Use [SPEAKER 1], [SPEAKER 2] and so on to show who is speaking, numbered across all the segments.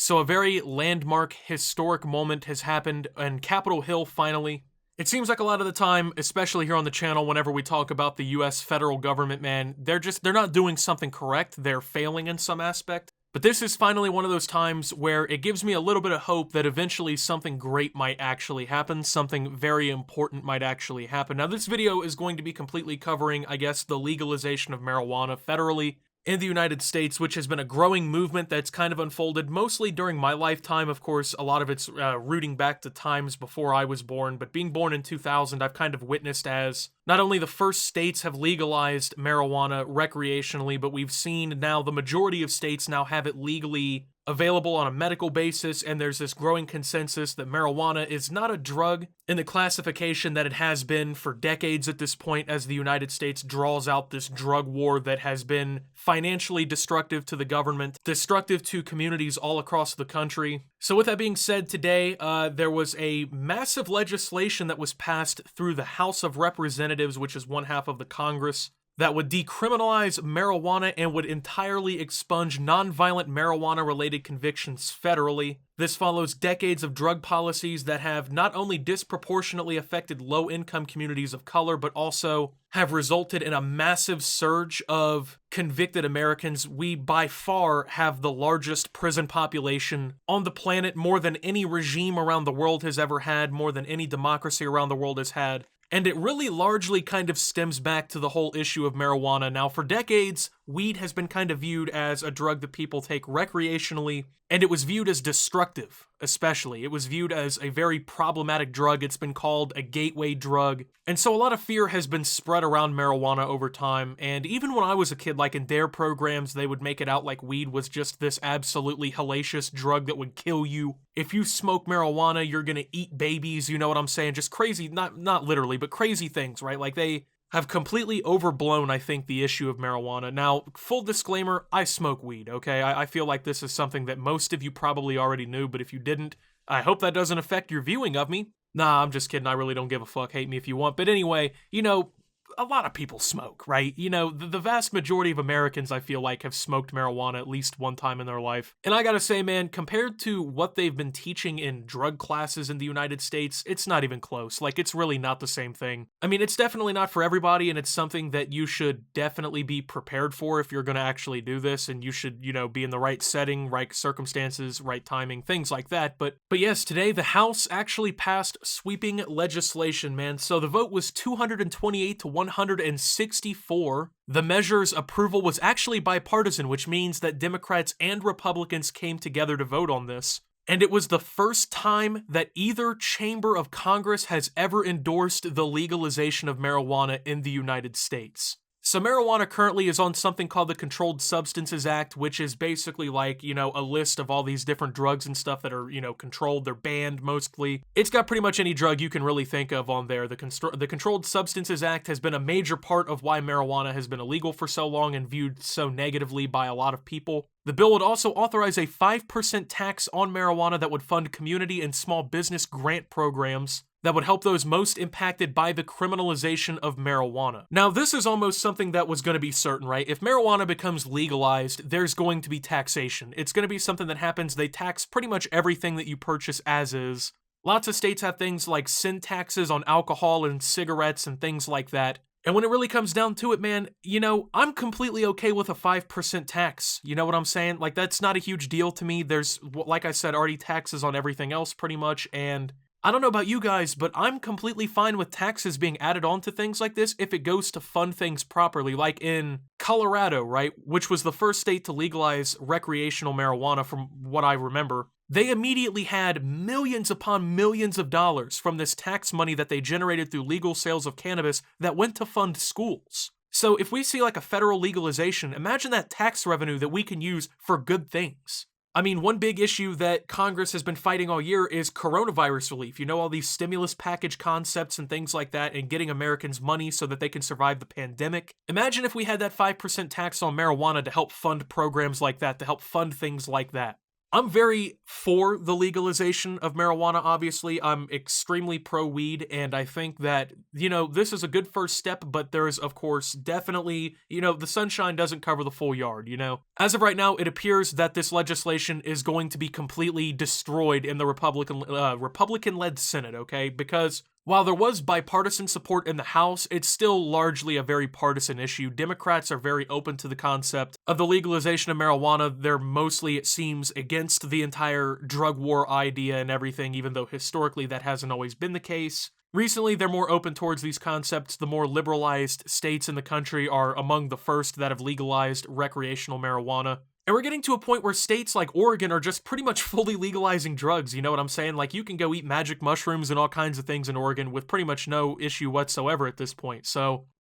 [SPEAKER 1] So a very landmark, historic moment has happened on Capitol Hill finally. It seems like a lot of the time, especially here on the channel, whenever we talk about the US federal government, man, they're not doing something correct, they're failing in some aspect. But this is finally one of those times where it gives me a little bit of hope that eventually something great might actually happen, something very important might actually happen. Now this video is going to be completely covering, I guess, the legalization of marijuana federally in the United States, which has been a growing movement that's kind of unfolded mostly during my lifetime. Of course, a lot of it's rooting back to times before I was born, but being born in 2000, I've kind of witnessed as not only the first states have legalized marijuana recreationally, but we've seen now the majority of states now have it legally available on a medical basis, and there's this growing consensus that marijuana is not a drug in the classification that it has been for decades at this point, as the United States draws out this drug war that has been financially destructive to the government, destructive to communities all across the country. So with that being said, today there was a massive legislation that was passed through the House of Representatives, which is one half of the Congress, that would decriminalize marijuana and would entirely expunge nonviolent marijuana-related convictions federally. This follows decades of drug policies that have not only disproportionately affected low-income communities of color, but also have resulted in a massive surge of convicted Americans. We, by far, have the largest prison population on the planet, more than any regime around the world has ever had, more than any democracy around the world has had. And it really largely kind of stems back to the whole issue of marijuana. Now, for decades, weed has been kind of viewed as a drug that people take recreationally, and it was viewed as destructive, especially. It was viewed as a very problematic drug. It's been called a gateway drug. And so a lot of fear has been spread around marijuana over time, and even when I was a kid, like in their programs, they would make it out like weed was just this absolutely hellacious drug that would kill you. If you smoke marijuana, you're gonna eat babies, you know what I'm saying? Just crazy, not literally, but crazy things, right? Like they have completely overblown, I think, the issue of marijuana. Now, full disclaimer, I smoke weed, okay? I feel like this is something that most of you probably already knew, but if you didn't, I hope that doesn't affect your viewing of me. Nah, I'm just kidding, I really don't give a fuck, hate me if you want. But anyway, you know, a lot of people smoke, right? You know, the vast majority of Americans, I feel like, have smoked marijuana at least one time in their life. And I gotta say, man, compared to what they've been teaching in drug classes in the United States, it's not even close. Like, it's really not the same thing. I mean, it's definitely not for everybody, and it's something that you should definitely be prepared for if you're gonna actually do this, and you should, you know, be in the right setting, right circumstances, right timing, things like that. But yes, today the House actually passed sweeping legislation, man. So the vote was 228 to 164. The measure's approval was actually bipartisan, which means that Democrats and Republicans came together to vote on this. And it was the first time that either chamber of Congress has ever endorsed the legalization of marijuana in the United States. So marijuana currently is on something called the Controlled Substances Act, which is basically like, you know, a list of all these different drugs and stuff that are, you know, controlled. They're banned mostly. It's got pretty much any drug you can really think of on there. The Controlled Substances Act has been a major part of why marijuana has been illegal for so long and viewed so negatively by a lot of people. The bill would also authorize a 5% tax on marijuana that would fund community and small business grant programs that would help those most impacted by the criminalization of marijuana. Now, this is almost something that was going to be certain, right? If marijuana becomes legalized, there's going to be taxation. It's going to be something that happens. They tax pretty much everything that you purchase as is. Lots of states have things like sin taxes on alcohol and cigarettes and things like that. And when it really comes down to it, man, you know, I'm completely okay with a 5% tax. You know what I'm saying? Like, that's not a huge deal to me. There's, like I said, already taxes on everything else pretty much, and I don't know about you guys, but I'm completely fine with taxes being added on to things like this if it goes to fund things properly, like in Colorado, right, which was the first state to legalize recreational marijuana from what I remember. They immediately had millions upon millions of dollars from this tax money that they generated through legal sales of cannabis that went to fund schools. So if we see like a federal legalization, imagine that tax revenue that we can use for good things. I mean, one big issue that Congress has been fighting all year is coronavirus relief. You know, all these stimulus package concepts and things like that, and getting Americans money so that they can survive the pandemic. Imagine if we had that 5% tax on marijuana to help fund programs like that, to help fund things like that. I'm very for the legalization of marijuana, obviously. I'm extremely pro weed, and I think that, this is a good first step, but there is, of course, definitely, the sunshine doesn't cover the full yard. As of right now, it appears that this legislation is going to be completely destroyed in the Republican-led Senate, okay? Because while there was bipartisan support in the House, it's still largely a very partisan issue. Democrats are very open to the concept of the legalization of marijuana. They're mostly, it seems, against the entire drug war idea and everything, even though historically that hasn't always been the case. Recently, they're more open towards these concepts. The more liberalized states in the country are among the first that have legalized recreational marijuana. And we're getting to a point where states like Oregon are just pretty much fully legalizing drugs, you know what I'm saying? Like, you can go eat magic mushrooms and all kinds of things in Oregon with pretty much no issue whatsoever at this point.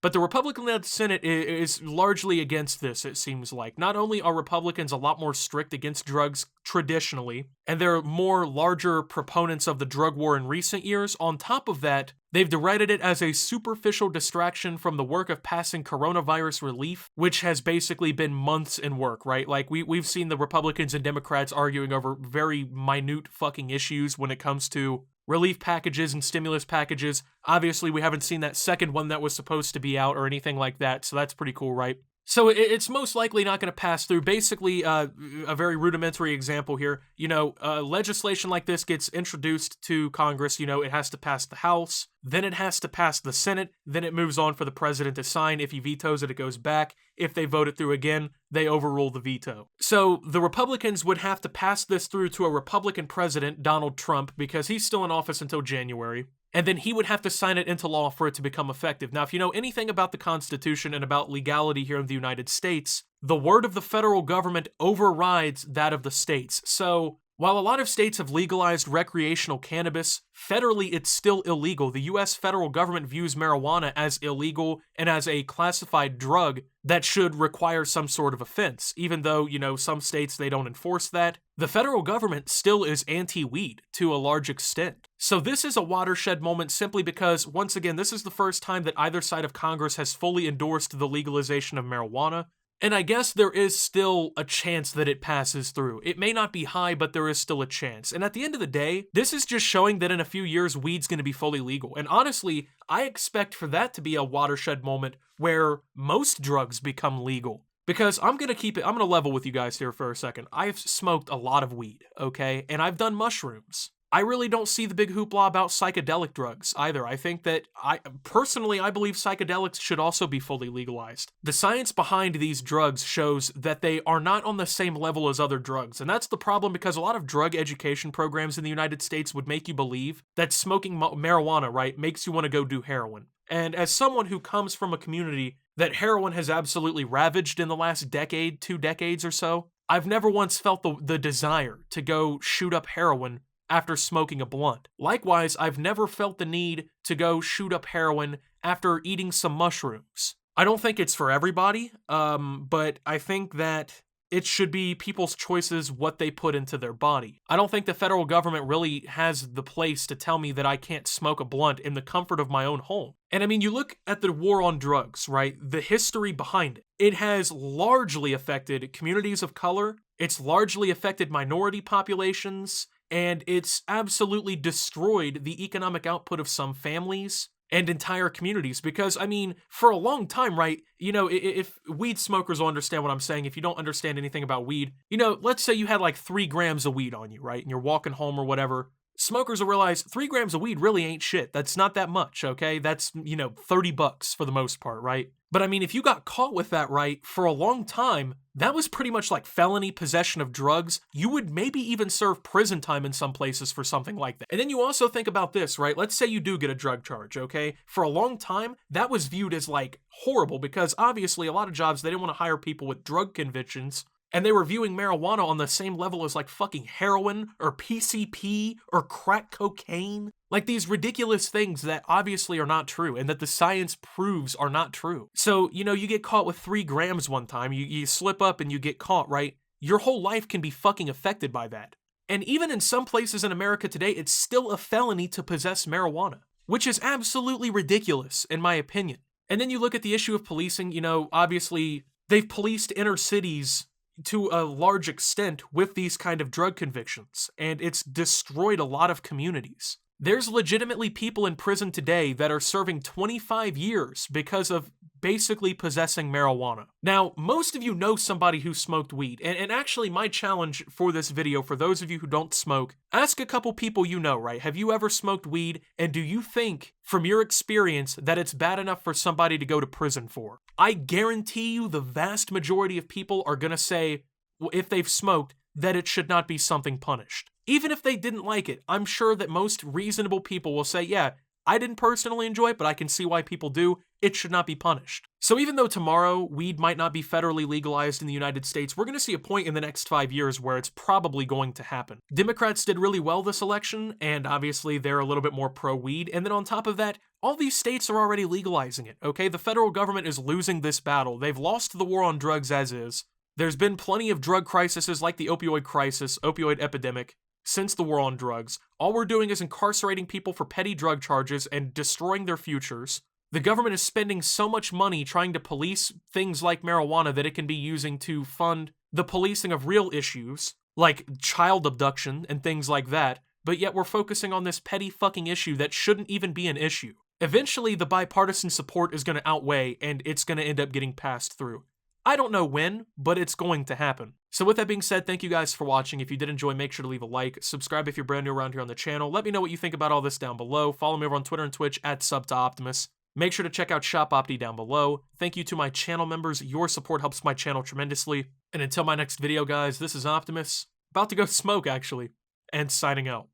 [SPEAKER 1] But the Republican-led Senate is largely against this, it seems like. Not only are Republicans a lot more strict against drugs traditionally, and they're more larger proponents of the drug war in recent years, on top of that, they've derided it as a superficial distraction from the work of passing coronavirus relief, which has basically been months in work, right? Like, we've seen the Republicans and Democrats arguing over very minute fucking issues when it comes to relief packages and stimulus packages. Obviously, we haven't seen that second one that was supposed to be out or anything like that, so that's pretty cool, right? So it's most likely not going to pass through. Basically, a very rudimentary example here, legislation like this gets introduced to Congress, it has to pass the House, then it has to pass the Senate, then it moves on for the president to sign. If he vetoes it, it goes back. If they vote it through again, they overrule the veto. So the Republicans would have to pass this through to a Republican president, Donald Trump, because he's still in office until January. And then he would have to sign it into law for it to become effective. Now, if you know anything about the Constitution and about legality here in the United States, the word of the federal government overrides that of the states. So, while a lot of states have legalized recreational cannabis, federally it's still illegal. The US federal government views marijuana as illegal and as a classified drug that should require some sort of offense. Even though, some states they don't enforce that, the federal government still is anti-weed to a large extent. So this is a watershed moment simply because, once again, this is the first time that either side of Congress has fully endorsed the legalization of marijuana. And I guess there is still a chance that it passes through. It may not be high, but there is still a chance. And at the end of the day, this is just showing that in a few years, weed's going to be fully legal. And honestly, I expect for that to be a watershed moment where most drugs become legal. Because I'm going to level with you guys here for a second. I've smoked a lot of weed, okay? And I've done mushrooms. I really don't see the big hoopla about psychedelic drugs either. I think that I believe psychedelics should also be fully legalized. The science behind these drugs shows that they are not on the same level as other drugs. And that's the problem, because a lot of drug education programs in the United States would make you believe that smoking marijuana, right, makes you want to go do heroin. And as someone who comes from a community that heroin has absolutely ravaged in the last decade, 2 decades or so, I've never once felt the desire to go shoot up heroin after smoking a blunt. Likewise, I've never felt the need to go shoot up heroin after eating some mushrooms. I don't think it's for everybody, but I think that it should be people's choices what they put into their body. I don't think the federal government really has the place to tell me that I can't smoke a blunt in the comfort of my own home. And I mean, you look at the war on drugs, right? The history behind it. It has largely affected communities of color. It's largely affected minority populations. And it's absolutely destroyed the economic output of some families and entire communities. Because, I mean, for a long time, right, if weed smokers will understand what I'm saying, if you don't understand anything about weed, let's say you had like 3 grams of weed on you, right, and you're walking home or whatever. Smokers will realize 3 grams of weed really ain't shit. That's not that much, okay? That's, $30 for the most part, right? But I mean, if you got caught with that, right, for a long time, that was pretty much like felony possession of drugs. You would maybe even serve prison time in some places for something like that. And then you also think about this, right? Let's say you do get a drug charge, okay? For a long time, that was viewed as like horrible, because obviously a lot of jobs, they didn't want to hire people with drug convictions. And they were viewing marijuana on the same level as like fucking heroin or PCP or crack cocaine. Like these ridiculous things that obviously are not true and that the science proves are not true. So, you get caught with 3 grams one time, you slip up and you get caught, right? Your whole life can be fucking affected by that. And even in some places in America today, it's still a felony to possess marijuana, which is absolutely ridiculous in my opinion. And then you look at the issue of policing, obviously they've policed inner cities to a large extent with these kind of drug convictions, and it's destroyed a lot of communities. There's legitimately people in prison today that are serving 25 years because of basically possessing marijuana. Now, most of you know somebody who smoked weed, and actually my challenge for this video, for those of you who don't smoke, ask a couple people you know, right? Have you ever smoked weed, and do you think, from your experience, that it's bad enough for somebody to go to prison for? I guarantee you the vast majority of people are gonna say, well, if they've smoked, that it should not be something punished. Even if they didn't like it, I'm sure that most reasonable people will say, yeah, I didn't personally enjoy it, but I can see why people do. It should not be punished. So even though tomorrow weed might not be federally legalized in the United States, we're going to see a point in the next 5 years where it's probably going to happen. Democrats did really well this election, and obviously they're a little bit more pro-weed. And then on top of that, all these states are already legalizing it, okay? The federal government is losing this battle. They've lost the war on drugs as is. There's been plenty of drug crises like the opioid crisis, opioid epidemic, since the war on drugs. All we're doing is incarcerating people for petty drug charges and destroying their futures. The government is spending so much money trying to police things like marijuana that it can be using to fund the policing of real issues, like child abduction and things like that, but yet we're focusing on this petty fucking issue that shouldn't even be an issue. Eventually, the bipartisan support is going to outweigh, and it's going to end up getting passed through. I don't know when, but it's going to happen. So with that being said, thank you guys for watching. If you did enjoy, make sure to leave a like. Subscribe if you're brand new around here on the channel. Let me know what you think about all this down below. Follow me over on Twitter and Twitch at @SubToOptimus. Make sure to check out Shop Opti down below. Thank you to my channel members. Your support helps my channel tremendously. And until my next video, guys, this is Optimus. About to go smoke, actually. And signing out.